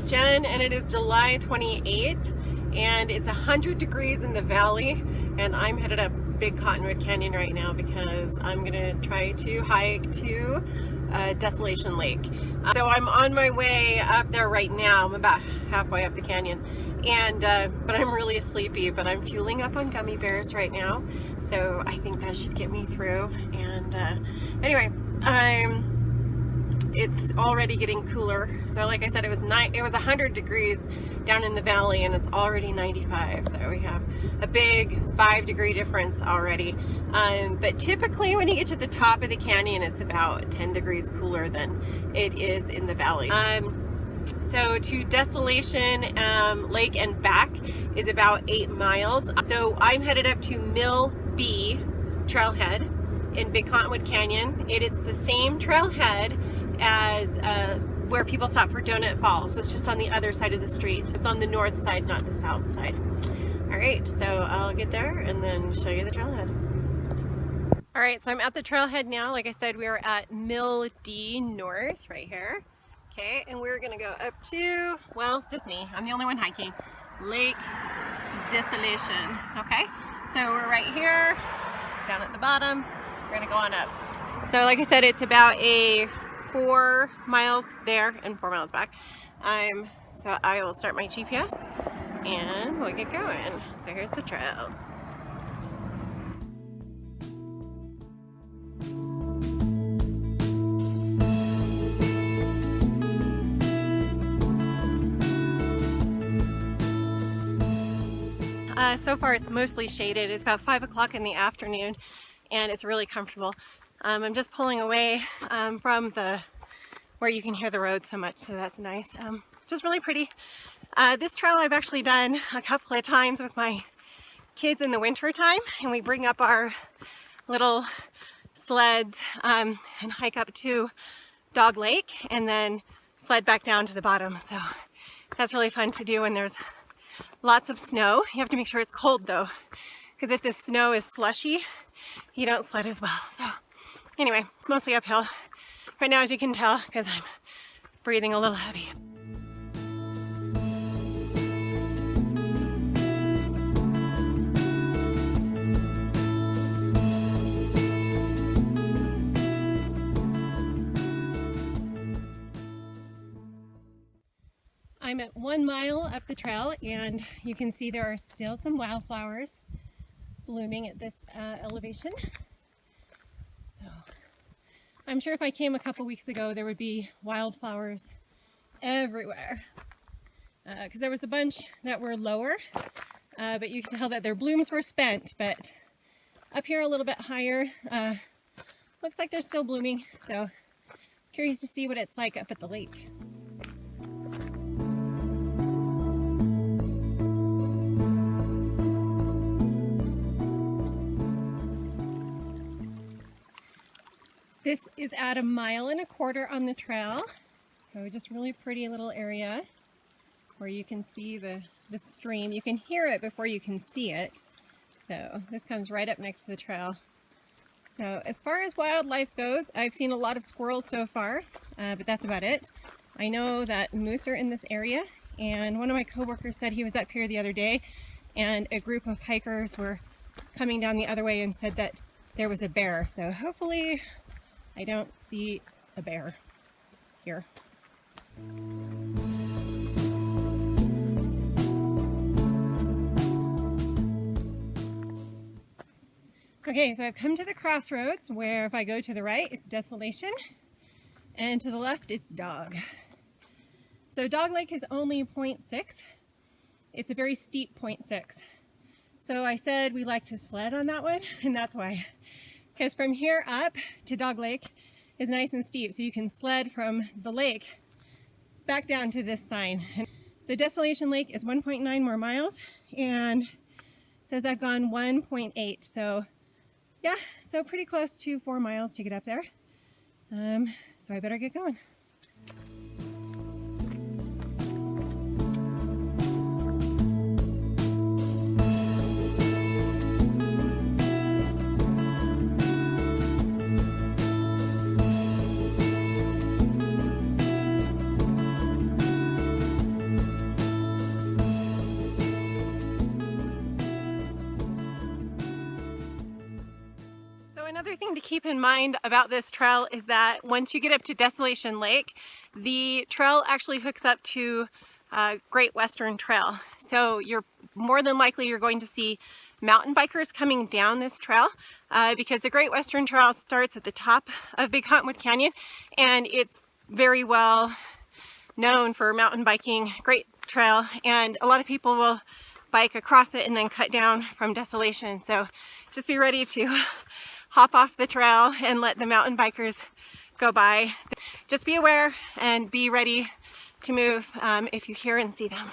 Jen, and it is July 28th, and it's 100 degrees in the valley, and I'm headed up Big Cottonwood Canyon right now because I'm gonna try to hike to Desolation Lake. So I'm on my way up there right now. I'm about halfway up the canyon, and but I'm really sleepy, but I'm fueling up on gummy bears right now, so I think that should get me through. And anyway, it's already getting cooler. So like I said, it was 100 degrees down in the valley, and it's already 95. So we have a big 5-degree difference already. But typically when you get to the top of the canyon, it's about 10 degrees cooler than it is in the valley. So to Desolation Lake and back is about 8 miles. So I'm headed up to Mill B trailhead in Big Cottonwood Canyon. It's the same trailhead as where people stop for Donut Falls. It's just on the other side of the street. It's on the north side, not the south side. All right, so I'll get there and then show you the trailhead. All right, so I'm at the trailhead now. Like I said, we are at Mill D North right here. Okay, and we're gonna go up to, well, just me. I'm the only one hiking. Lake Desolation. Okay, so we're right here, down at the bottom. We're gonna go on up. So like I said, it's about a 4 miles there and 4 miles back. So I will start my GPS and we'll get going. So here's the trail. So far it's mostly shaded. It's about 5 o'clock in the afternoon and it's really comfortable. I'm just pulling away from where you can hear the road so much, so that's nice. Just really pretty. This trail I've actually done a couple of times with my kids in the winter time, and we bring up our little sleds and hike up to Dog Lake and then sled back down to the bottom. So that's really fun to do when there's lots of snow. You have to make sure it's cold though, because if the snow is slushy, you don't sled as well. So anyway, it's mostly uphill right now, as you can tell, because I'm breathing a little heavy. I'm at 1 mile up the trail, and you can see there are still some wildflowers blooming at this elevation. So I'm sure if I came a couple weeks ago, there would be wildflowers everywhere, because there was a bunch that were lower, but you can tell that their blooms were spent. But up here a little bit higher, looks like they're still blooming. So curious to see what it's like up at the lake. This is at 1.25 miles on the trail. So just really pretty little area where you can see the stream. You can hear it before you can see it. So this comes right up next to the trail. So as far as wildlife goes, I've seen a lot of squirrels so far, but that's about it. I know that moose are in this area, and one of my coworkers said he was up here the other day and a group of hikers were coming down the other way and said that there was a bear. So hopefully I don't see a bear here. Okay, so I've come to the crossroads where if I go to the right, it's Desolation, and to the left, it's Dog. So Dog Lake is only 0.6. It's a very steep 0.6. So I said we like to sled on that one, and that's why. Because from here up to Dog Lake is nice and steep, so you can sled from the lake back down to this sign. So Desolation Lake is 1.9 more miles, and says I've gone 1.8. So yeah, so pretty close to 4 miles to get up there. So I better get going. thing to keep in mind about this trail is that once you get up to Desolation Lake, the trail actually hooks up to Great Western Trail. So you're more than likely you're going to see mountain bikers coming down this trail because the Great Western Trail starts at the top of Big Cottonwood Canyon, and it's very well known for mountain biking, great trail, and a lot of people will bike across it and then cut down from Desolation. So just be ready to hop off the trail and let the mountain bikers go by. Just be aware and be ready to move if you hear and see them.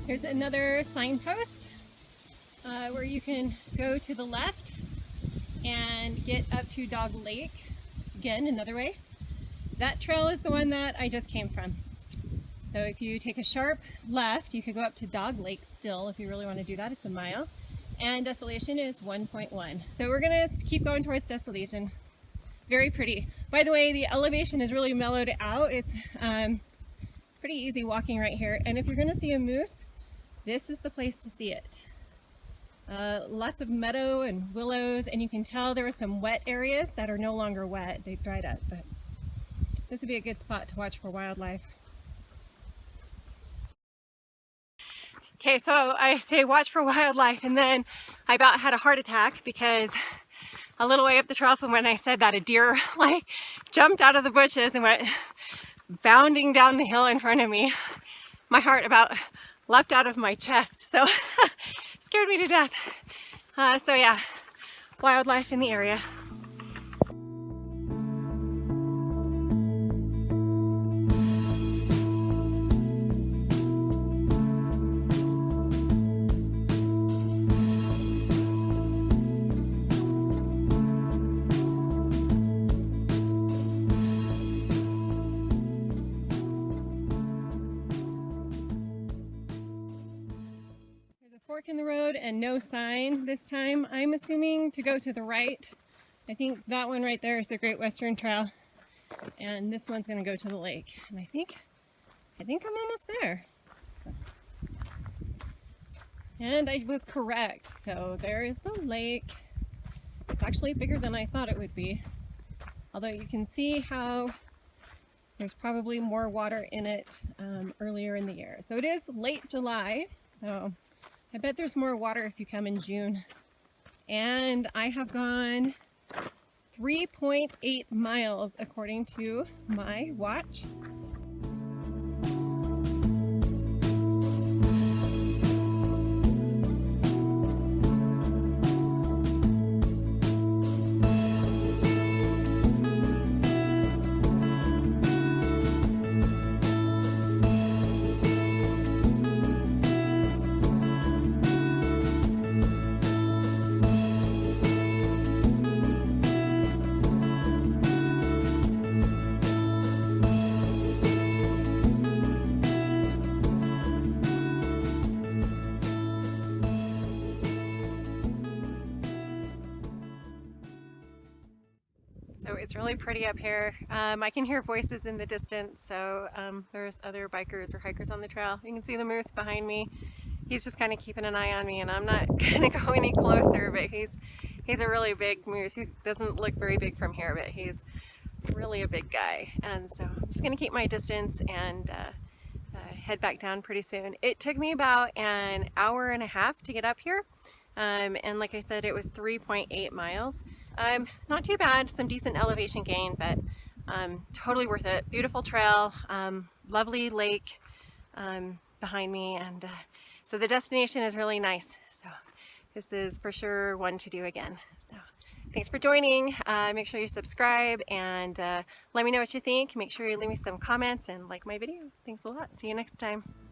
There's another signpost where you can go to the left and get up to Dog Lake. Again, another way. That trail is the one that I just came from. So if you take a sharp left, you could go up to Dog Lake still if you really want to do that. It's a mile. And Desolation is 1.1. So we're going to keep going towards Desolation. Very pretty. By the way, the elevation is really mellowed out. It's pretty easy walking right here. And if you're going to see a moose, this is the place to see it. Lots of meadow and willows, and you can tell there are some wet areas that are no longer wet. They've dried up, but this would be a good spot to watch for wildlife. Okay, so I say watch for wildlife, and then I about had a heart attack because a little way up the trail from when I said that, a deer like jumped out of the bushes and went bounding down the hill in front of me. My heart about leapt out of my chest, so scared me to death. So yeah, wildlife in the area. Fork in the road and no sign this time. I'm assuming to go to the right. I think that one right there is the Great Western Trail, and this one's going to go to the lake. And I think I'm almost there. And I was correct. So there is the lake. It's actually bigger than I thought it would be. Although you can see how there's probably more water in it earlier in the year. So it is late July. So I bet there's more water if you come in June. And I have gone 3.8 miles according to my watch. So it's really pretty up here. I can hear voices in the distance, so there's other bikers or hikers on the trail. You can see the moose behind me. He's just kind of keeping an eye on me, and I'm not going to go any closer, but he's a really big moose. He doesn't look very big from here, but he's really a big guy. And so I'm just going to keep my distance and head back down pretty soon. It took me about an hour and a half to get up here. And like I said, it was 3.8 miles. Not too bad, some decent elevation gain, but totally worth it. Beautiful trail, lovely lake behind me, and so the destination is really nice. So this is for sure one to do again. So thanks for joining. Make sure you subscribe and let me know what you think. Make sure you leave me some comments and like my video. Thanks a lot. See you next time.